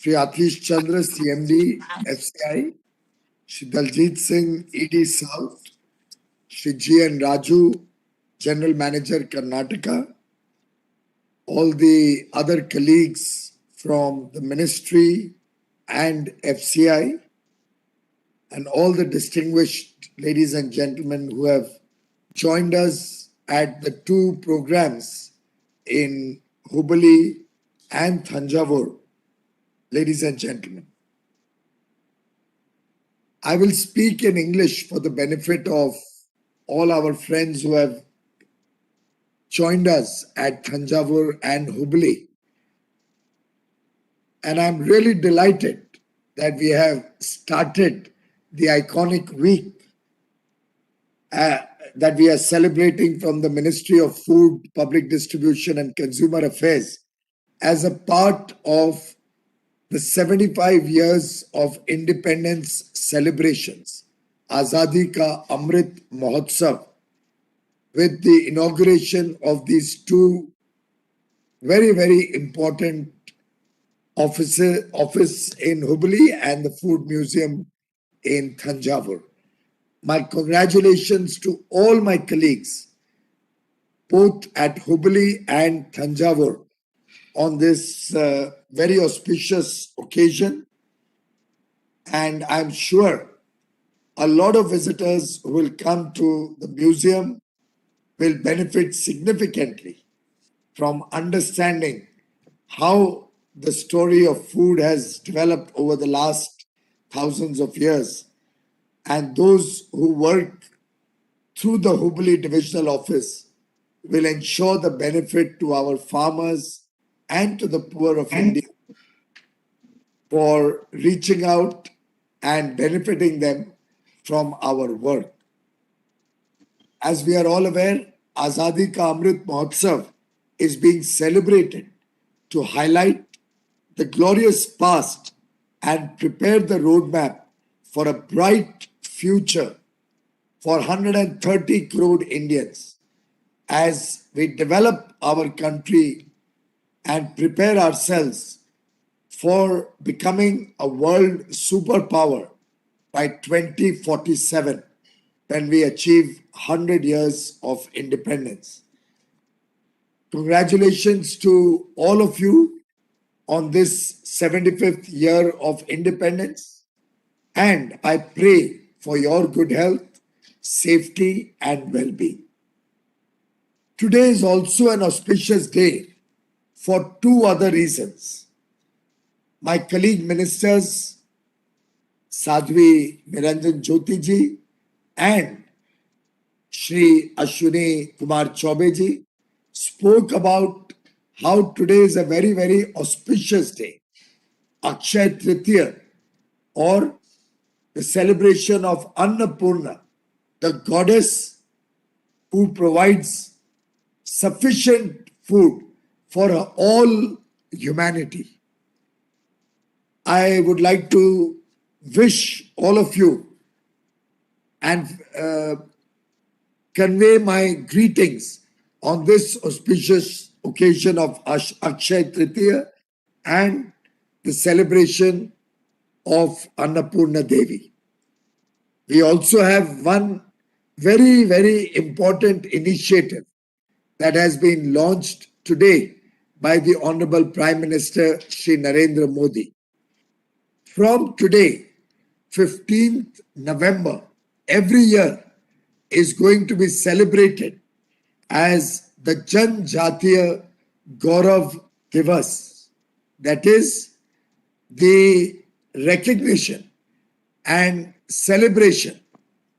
Shri Atish Chandra, CMD, FCI, Shri Daljit Singh, ED South, Shri G.N. Raju, General Manager, Karnataka, all the other colleagues from the Ministry and FCI, and all the distinguished ladies and gentlemen who have joined us at the two programs in Hubli and Thanjavur. Ladies and gentlemen, I will speak in English for the benefit of all our friends who have joined us at Thanjavur and Hubli. And I'm really delighted that we have started the iconic week that we are celebrating from the Ministry of Food, Public Distribution and Consumer Affairs as a part of the 75 years of independence celebrations, Azadi Ka Amrit Mahotsav, with the inauguration of these two very, very important office in Hubli and the Food Museum in Thanjavur. My congratulations to all my colleagues, both at Hubli and Thanjavur, on this very auspicious occasion. And I'm sure a lot of visitors who will come to the museum will benefit significantly from understanding how the story of food has developed over the last thousands of years. And those who work through the Hubli Divisional Office will ensure the benefit to our farmers and to the poor of India for reaching out and benefiting them from our work. As we are all aware, Azadi Ka Amrit Mahotsav is being celebrated to highlight the glorious past and prepare the roadmap for a bright future for 130 crore Indians as we develop our country and prepare ourselves for becoming a world superpower by 2047 when we achieve 100 years of independence. Congratulations to all of you on this 75th year of independence, and I pray for your good health, safety and well-being. Today is also an auspicious day for two other reasons. My colleague ministers, Sadhvi Niranjan Jyoti ji and Shri Ashwini Kumar Chaube ji, spoke about how today is a very, very auspicious day, Akshay Tritiya, or the celebration of Annapurna, the goddess who provides sufficient food for all humanity. I would like to wish all of you and convey my greetings on this auspicious occasion of Akshay Tritiya and the celebration of Annapurna Devi. We also have one very, very important initiative that has been launched today by the Honorable Prime Minister Shri Narendra Modi. From today, 15th November, every year is going to be celebrated as the Janjatiya Gaurav Divas. That is the recognition and celebration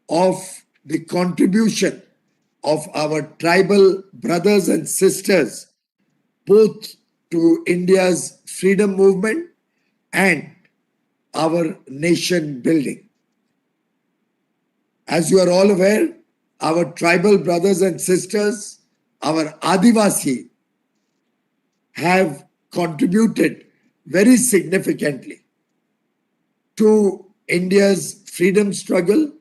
of the contribution of our tribal brothers and sisters, both to India's freedom movement and our nation building. As you are all aware, our tribal brothers and sisters, our Adivasi, have contributed very significantly to India's freedom struggle.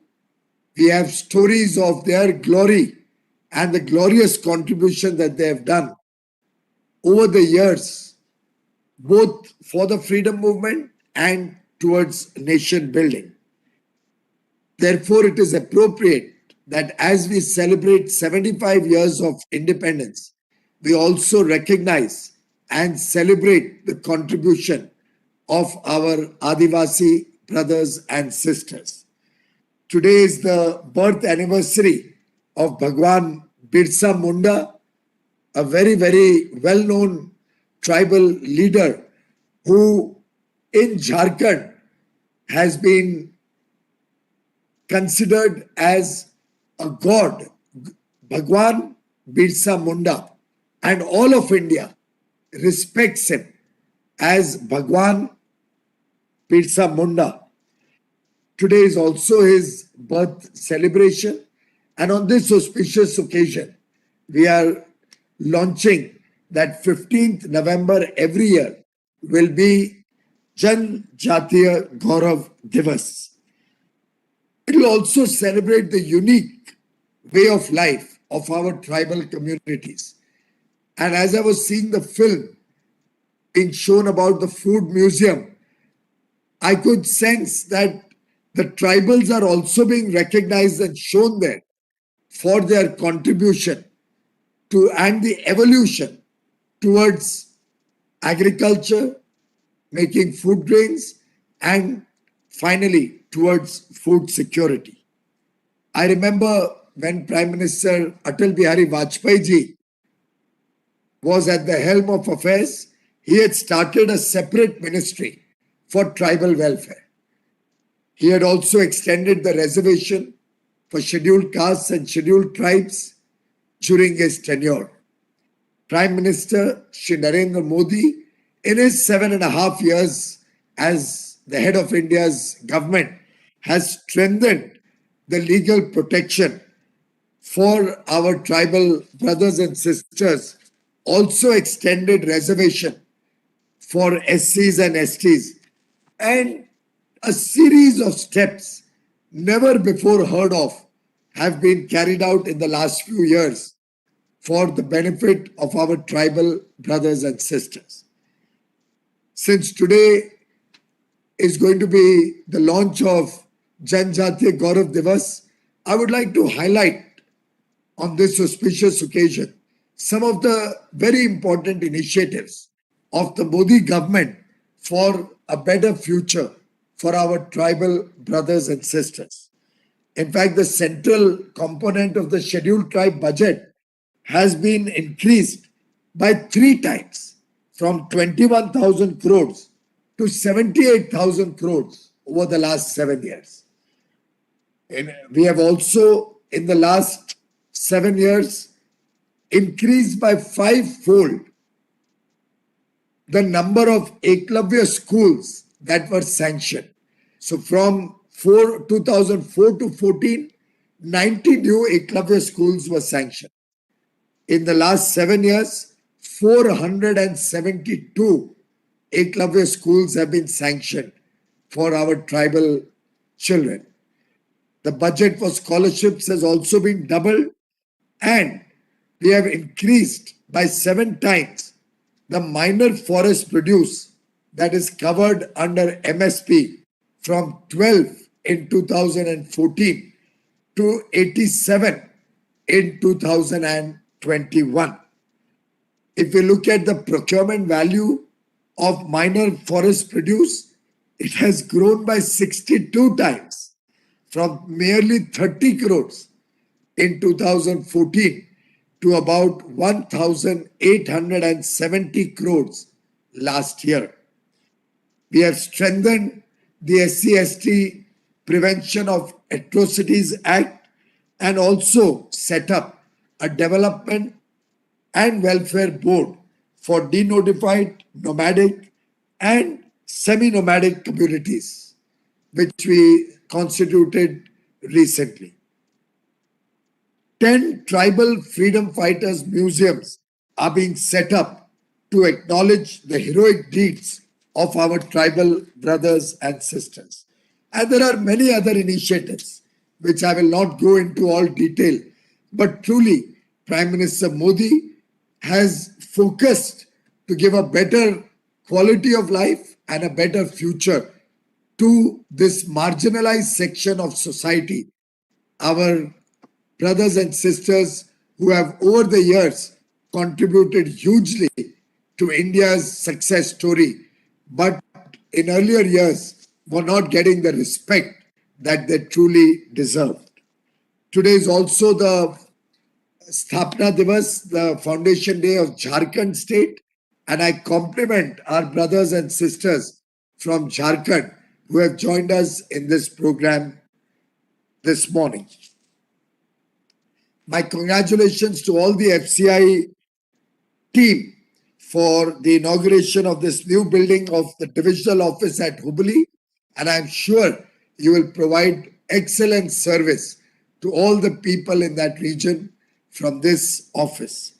We have stories of their glory and the glorious contribution that they have done over the years. both for the freedom movement and towards nation building. Therefore, it is appropriate that as we celebrate 75 years of independence, we also recognize and celebrate the contribution of our Adivasi brothers and sisters. Today is the birth anniversary of Bhagwan Birsa Munda, a very, very well-known tribal leader who in Jharkhand has been considered as a god, Bhagwan Birsa Munda, and all of India respects him as Bhagwan Birsa Munda. Today is also his birth celebration, and on this auspicious occasion, we are launching that 15th November every year will be Janjatiya Gaurav Divas. It will also celebrate the unique way of life of our tribal communities. And as I was seeing the film being shown about the food museum, I could sense that the tribals are also being recognized and shown there for their contribution to and the evolution towards agriculture, making food grains, and finally towards food security. I remember when Prime Minister Atal Bihari Vajpayee ji was at the helm of affairs, he had started a separate ministry for tribal welfare. He had also extended the reservation for scheduled castes and scheduled tribes during his tenure. Prime Minister Shri Narendra Modi, in his 7.5 years as the head of India's government, has strengthened the legal protection for our tribal brothers and sisters, also extended reservation for SCs and STs, and a series of steps never before heard of have been carried out in the last few years for the benefit of our tribal brothers and sisters. Since today is going to be the launch of Janjatiya Gaurav Divas, I would like to highlight on this auspicious occasion some of the very important initiatives of the Modi government for a better future for our tribal brothers and sisters. In fact, the central component of the scheduled tribe budget has been increased by 3 times, from 21,000 crores to 78,000 crores over the last 7 years. And we have also, in the last 7 years, increased by 5-fold the number of Eklavya schools that were sanctioned. So from 2004 to 14, 90 new Eklavya schools were sanctioned. In the last 7 years, 472 Eklavya schools have been sanctioned for our tribal children. The budget for scholarships has also been doubled, and we have increased by 7 times the minor forest produce that is covered under MSP from 12 in 2014 to 87 in 2021. If we look at the procurement value of minor forest produce, it has grown by 62 times, from merely 30 crores in 2014 to about 1,870 crores last year. We have strengthened the SC/ST Prevention of Atrocities Act and also set up a development and welfare board for denotified, nomadic and semi-nomadic communities, which we constituted recently. 10 tribal freedom fighters museums are being set up to acknowledge the heroic deeds of our tribal brothers and sisters. And there are many other initiatives which I will not go into all detail, but truly Prime Minister Modi has focused to give a better quality of life, and a better future to this marginalized section of society, our brothers and sisters who have over the years contributed hugely to India's success story, but in earlier years were not getting the respect that they truly deserved. Today is also the Sthapna Divas, the foundation day of Jharkhand state, and I compliment our brothers and sisters from Jharkhand who have joined us in this program this morning. My congratulations to all the FCI team for the inauguration of this new building of the divisional office at Hubli, and I'm sure you will provide excellent service to all the people in that region from this office.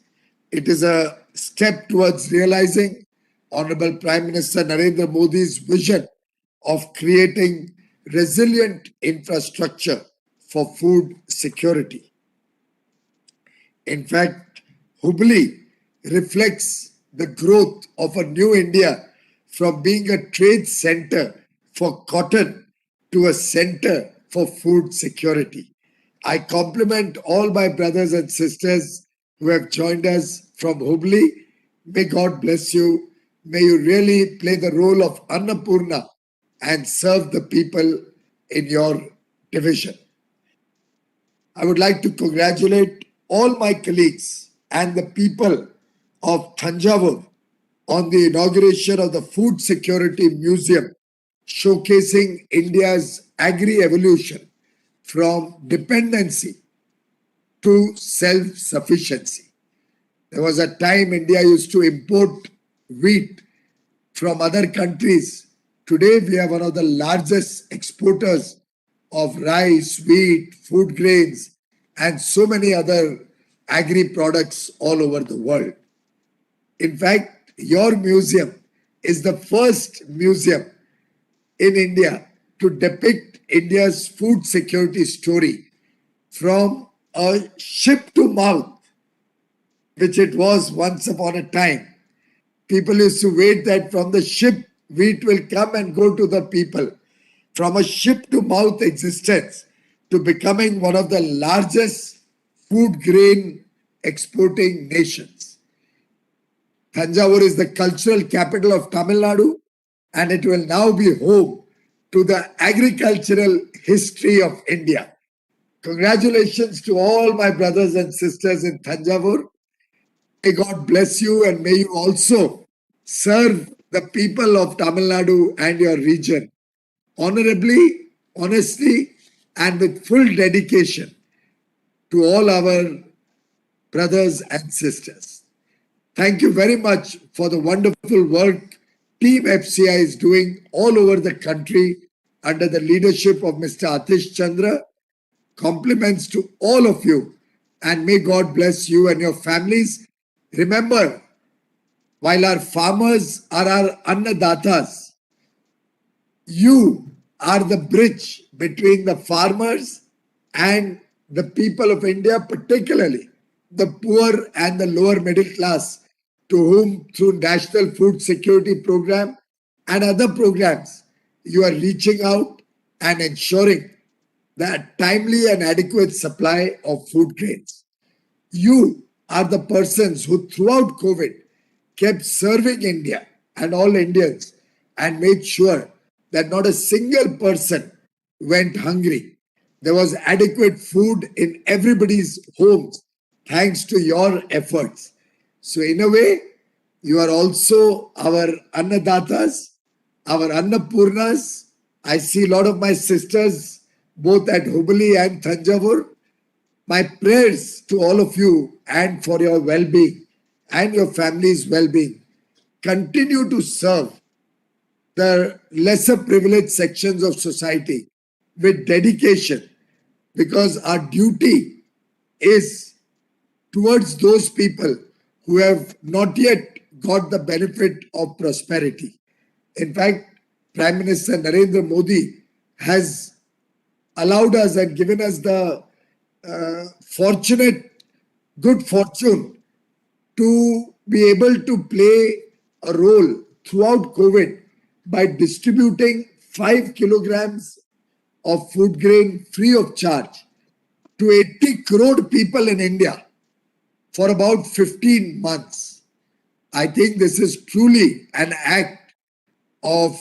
It is a step towards realizing Honorable Prime Minister Narendra Modi's vision of creating resilient infrastructure for food security. In fact, Hubli reflects the growth of a new India from being a trade center for cotton to a center for food security. I compliment all my brothers and sisters who have joined us from Hubli. May God bless you. May you really play the role of Annapurna and serve the people in your division. I would like to congratulate all my colleagues and the people of Thanjavur on the inauguration of the Food Security Museum, showcasing India's agri-evolution from dependency to self-sufficiency. There was a time India used to import wheat from other countries. Today, we are one of the largest exporters of rice, wheat, food grains, and so many other agri products all over the world. In fact, your museum is the first museum in India to depict India's food security story from a ship to mouth, which it was once upon a time. People used to wait that from the ship, wheat will come and go to the people. From a ship to mouth existence to becoming one of the largest food grain exporting nations. Thanjavur is the cultural capital of Tamil Nadu, and it will now be home to the agricultural history of India. Congratulations to all my brothers and sisters in Thanjavur. May God bless you, and may you also serve the people of Tamil Nadu and your region honorably, honestly, and with full dedication to all our brothers and sisters. Thank you very much for the wonderful work Team FCI is doing all over the country under the leadership of Mr. Atish Chandra. Compliments to all of you, and may God bless you and your families. Remember, while our farmers are our annadatas, you are the bridge between the farmers and the people of India, particularly the poor and the lower middle class, to whom through National Food Security Program and other programs you are reaching out and ensuring that timely and adequate supply of food grains. You are the persons who throughout COVID kept serving India and all Indians and made sure that not a single person went hungry. There was adequate food in everybody's homes thanks to your efforts. So in a way, you are also our Annadatas, our Annapurnas. I see a lot of my sisters both at Hubli and Thanjavur. My prayers to all of you and for your well-being and your family's well-being. Continue to serve the lesser privileged sections of society with dedication, because our duty is towards those people who have not yet got the benefit of prosperity. In fact, Prime Minister Narendra Modi has allowed us and given us the good fortune to be able to play a role throughout COVID by distributing 5 kilograms of food grain free of charge to 80 crore people in India for about 15 months. I think this is truly an act of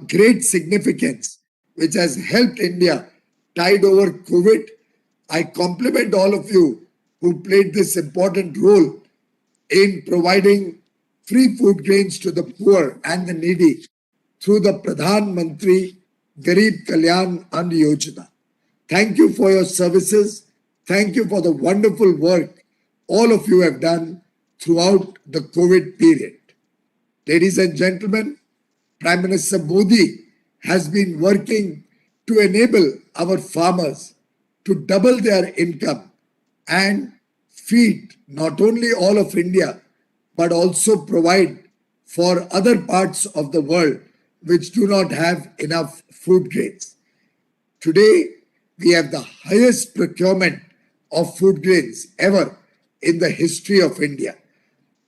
great significance which has helped India tide over COVID. I compliment all of you who played this important role in providing free food grains to the poor and the needy through the Pradhan Mantri Garib Kalyan Ann Yojana. Thank you for your services. Thank you for the wonderful work all of you have done throughout the COVID period. Ladies and gentlemen, Prime Minister Modi has been working to enable our farmers to double their income and feed not only all of India, but also provide for other parts of the world which do not have enough food grains. Today, we have the highest procurement of food grains ever in the history of India.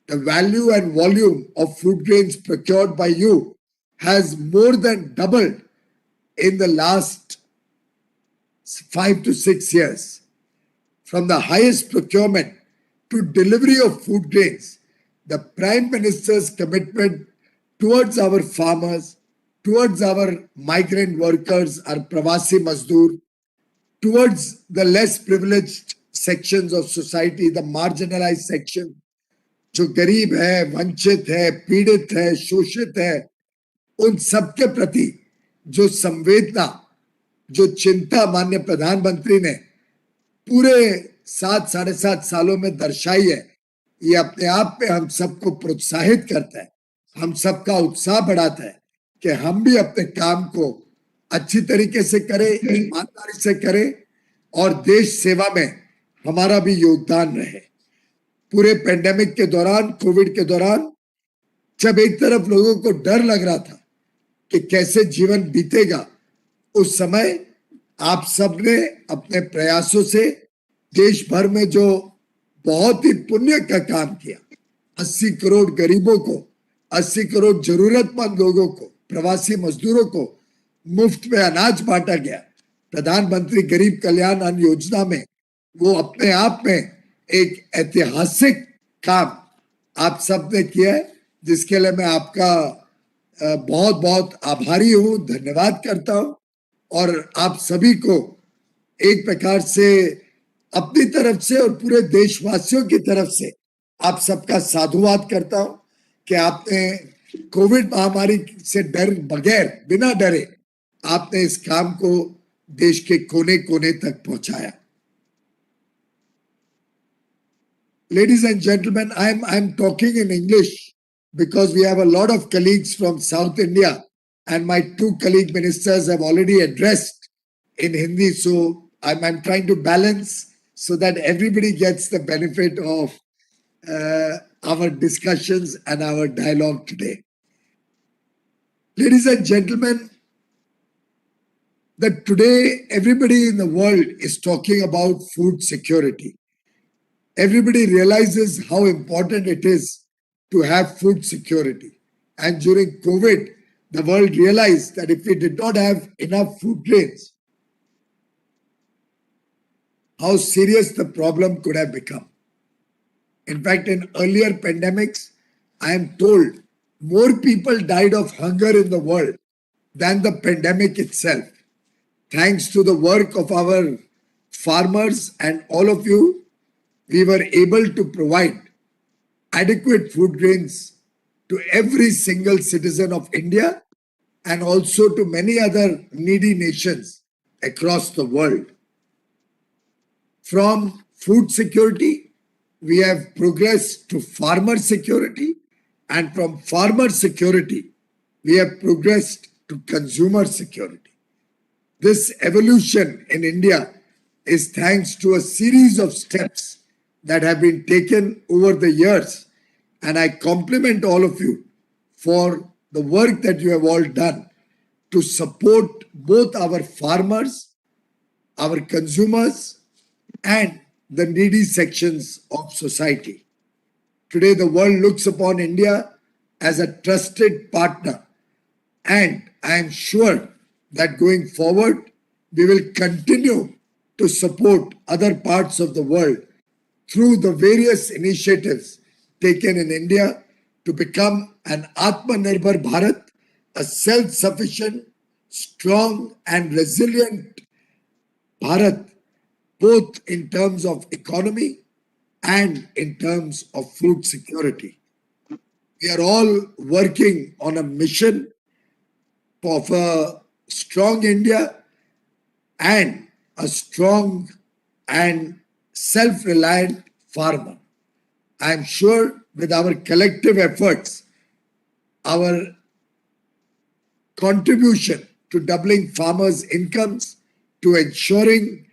The value and volume of food grains procured by you has more than doubled in the last 5 to 6 years. From the highest procurement to delivery of food grains, the Prime Minister's commitment towards our farmers, towards our migrant workers, our Pravasi Mazdoor, towards the less privileged sections of society, the marginalized section, जो गरीब है, वंचित है, पीड़ित है, शोषित है, उन सबके प्रति जो संवेदना, जो चिंता माननीय प्रधानमंत्री ने पूरे 7-7.5 सालों में दर्शाई है, ये अपने आप में हम सबको प्रोत्साहित करता है, हम सबका उत्साह बढ़ाता है कि हम भी अपने काम को अच्छी तरीके से करें, ईमानदारी से करें और देश सेवा में हमारा भी योगदान रहे। पूरे पेंडेमिक के दौरान, कोविड के दौरान, जब एक तरफ लोगों को डर लग रहा था कि कैसे जीवन बीतेगा, उस समय आप सबने अपने प्रयासों से देश भर में जो बहुत ही पुण्य का काम किया, 80 करोड़ गरीबों को, 80 करोड़ जरूरतमंद लोगों को, प्रवासी मजदूरों को मुफ्त में अनाज बांटा गया। प्रधानमंत्री गरीब कल्याण अन्न योजना में वो अपने आप में एक ऐतिहासिक काम आप सब ने किया है, जिसके लिए मैं आपका बहुत बहुत आभारी हूं, धन्यवाद करता हूं और आप सभी को एक प्रकार से अपनी तरफ से और पूरे देशवासियों की तरफ से आप सबका साधुवाद करता हूं कि आपने कोविड महामारी से डर बगैर, बिना डरे आपने इस काम को देश के कोने कोने तक पहुंचाया। Ladies and gentlemen, I'm talking in English because we have a lot of colleagues from South India and my 2 colleague ministers have already addressed in Hindi. So I'm trying to balance so that everybody gets the benefit of our discussions and our dialogue today. Ladies and gentlemen, that today everybody in the world is talking about food security. Everybody realizes how important it is to have food security. And during COVID, the world realized that if we did not have enough food grains, how serious the problem could have become. In fact, in earlier pandemics, I am told more people died of hunger in the world than the pandemic itself. Thanks to the work of our farmers and all of you, we were able to provide adequate food grains to every single citizen of India and also to many other needy nations across the world. From food security, we have progressed to farmer security, and from farmer security, we have progressed to consumer security. This evolution in India is thanks to a series of steps that have been taken over the years, and I compliment all of you for the work that you have all done to support both our farmers, our consumers, and the needy sections of society. Today, the world looks upon India as a trusted partner. And I am sure that going forward, we will continue to support other parts of the world through the various initiatives taken in India to become an Atmanirbhar Bharat, a self-sufficient, strong and resilient Bharat, both in terms of economy and in terms of food security. We are all working on a mission of a strong India and a strong and self-reliant farmer. I am sure with our collective efforts, our contribution to doubling farmers' incomes, to ensuring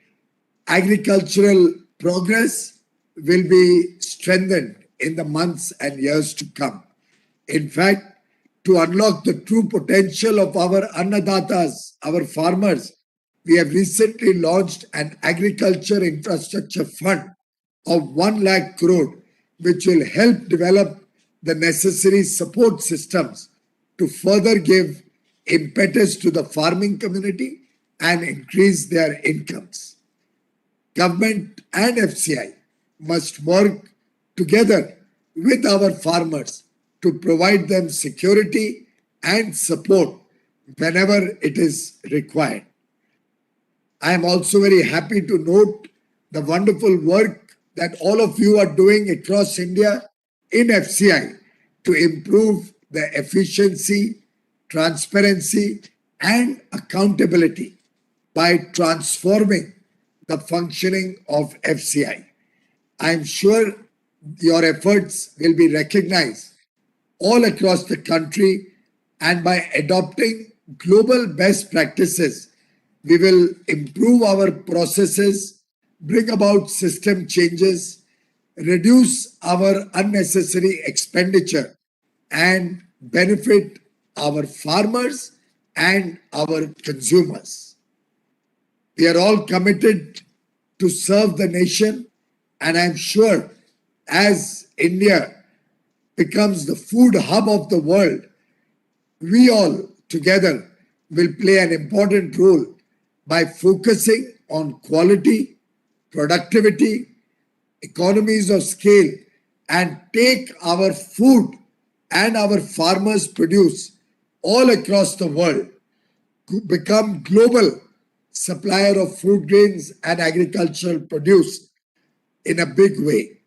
agricultural progress will be strengthened in the months and years to come. In fact, to unlock the true potential of our Annadatas, our farmers, we have recently launched an agriculture infrastructure fund of 1 lakh crore, which will help develop the necessary support systems to further give impetus to the farming community and increase their incomes. Government and FCI must work together with our farmers to provide them security and support whenever it is required. I am also very happy to note the wonderful work that all of you are doing across India in FCI to improve the efficiency, transparency, and accountability by transforming the functioning of FCI. I am sure your efforts will be recognized all across the country, and by adopting global best practices, we will improve our processes, bring about system changes, reduce our unnecessary expenditure, and benefit our farmers and our consumers. We are all committed to serve the nation, and I'm sure as India becomes the food hub of the world, we all together will play an important role by focusing on quality, productivity, economies of scale, and take our food and our farmers' produce all across the world to become global supplier of food grains and agricultural produce in a big way.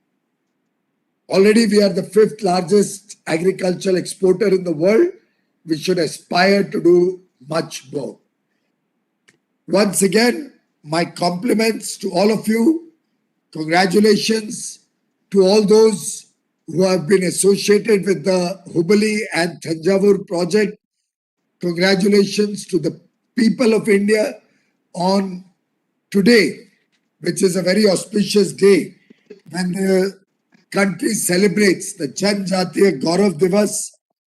Already we are the 5th largest agricultural exporter in the world. We should aspire to do much more. Once again, my compliments to all of you. Congratulations to all those who have been associated with the Hubballi and Thanjavur project. Congratulations to the people of India on today, which is a very auspicious day when the country celebrates the Janjatiya Gaurav Divas,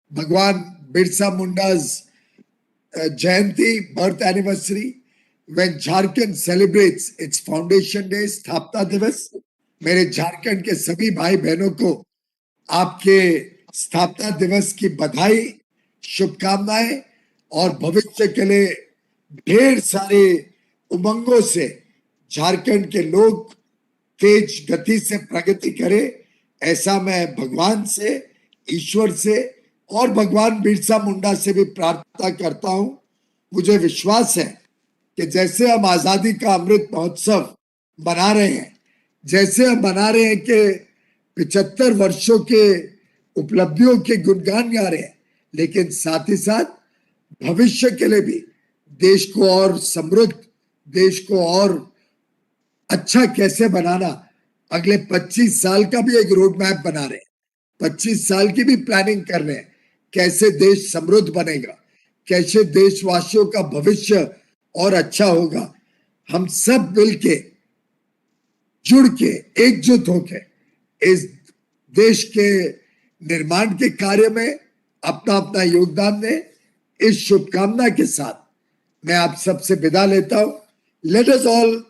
Bhagwan Birsa Munda's Jayanti, birth anniversary, when Jharkhand celebrates its foundation day, Sthapna Divas. मेरे झारखंड के सभी भाई बहनों को आपके स्थापना दिवस की बधाई, शुभकामनाएं और भविष्य के लिए ढेर सारे उमंगों से झारखंड के लोग तेज गति से प्रगति करें, ऐसा मैं भगवान से, ईश्वर से और भगवान बिरसा मुंडा से भी प्रार्थना करता हूं। मुझे विश्वास है कि जैसे हम आजादी का अमृत महोत्सव मना रहे हैं, जैसे हम मना रहे हैं कि 75 वर्षों के उपलब्धियों के गुणगान गा रहे हैं, लेकिन साथ ही साथ भविष्य के लिए भी देश को और समृद्ध, देश को और अच्छा कैसे बनाना, अगले 25 साल का भी एक रोड मैप बना रहे हैं, 25 साल की भी प्लानिंग कर रहे हैं, कैसे देश समृद्ध बनेगा, कैसे देशवासियों का भविष्य और अच्छा होगा। हम सब मिलके, जुड़ के, एकजुट होके इस देश के निर्माण के कार्य में अपना अपना योगदान दें। इस शुभकामना के साथ मैं आप सबसे विदा लेता हूं। Let us all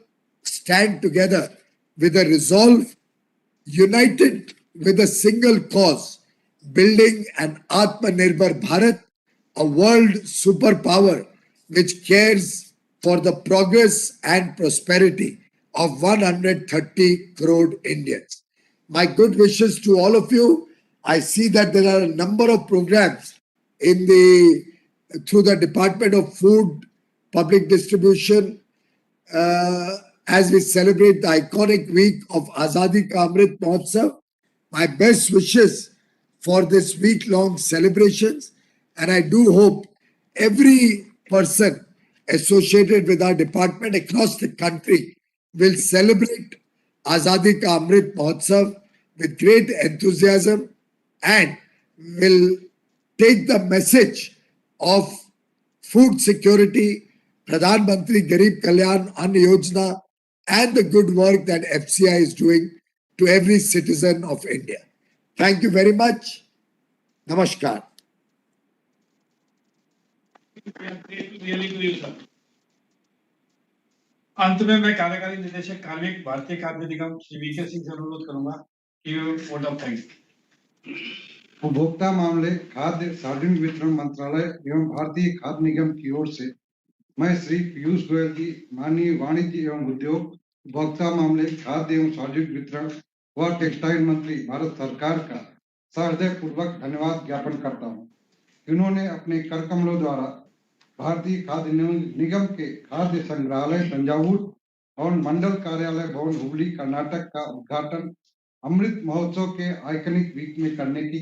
stand together with a resolve, united with a single cause, building an Atmanirbhar Bharat, a world superpower which cares for the progress and prosperity of 130 crore Indians. My good wishes to all of you. I see that there are a number of programs in the through the Department of Food, Public Distribution, uh, as we celebrate the iconic week of Azadi Ka Amrit Mahotsav. My best wishes for this week long celebrations, and I do hope every person associated with our department across the country will celebrate Azadi Ka Amrit Mahotsav with great enthusiasm and will take the message of food security, Pradhan Mantri Garib Kalyan Ann Yojana, and the good work that FCI is doing to every citizen of India. Thank you very much. Namaskar. अंत में मैं कार्यकारी निदेशक कार्मिक भारतीय खाद्य निगम Shri VK Singh से अनुरोध करूंगा कि वोट ऑफ थैंक्स। उपभोक्ता मामले, खाद्य सार्वजनिक वितरण मंत्रालय एवं भारतीय खाद्य निगम की ओर से मैं श्री पीयूष गोयल जी, माननीय वाणिज्य एवं उद्योग, उपभोक्ता मामले, खाद्य एवं सार्वजनिक वितरण व टेक्सटाइल मंत्री भारत सरकार का सहृदय पूर्वक धन्यवाद ज्ञापन करता हूं। इन्होंने अपने कर कमलों द्वारा भारतीय खाद्य निगम के खाद्य संग्रहालय तंजावुर और मंडल कार्यालय भवन हुबली कर्नाटक का उद्घाटन अमृत महोत्सव के आइकनिक वीक में करने की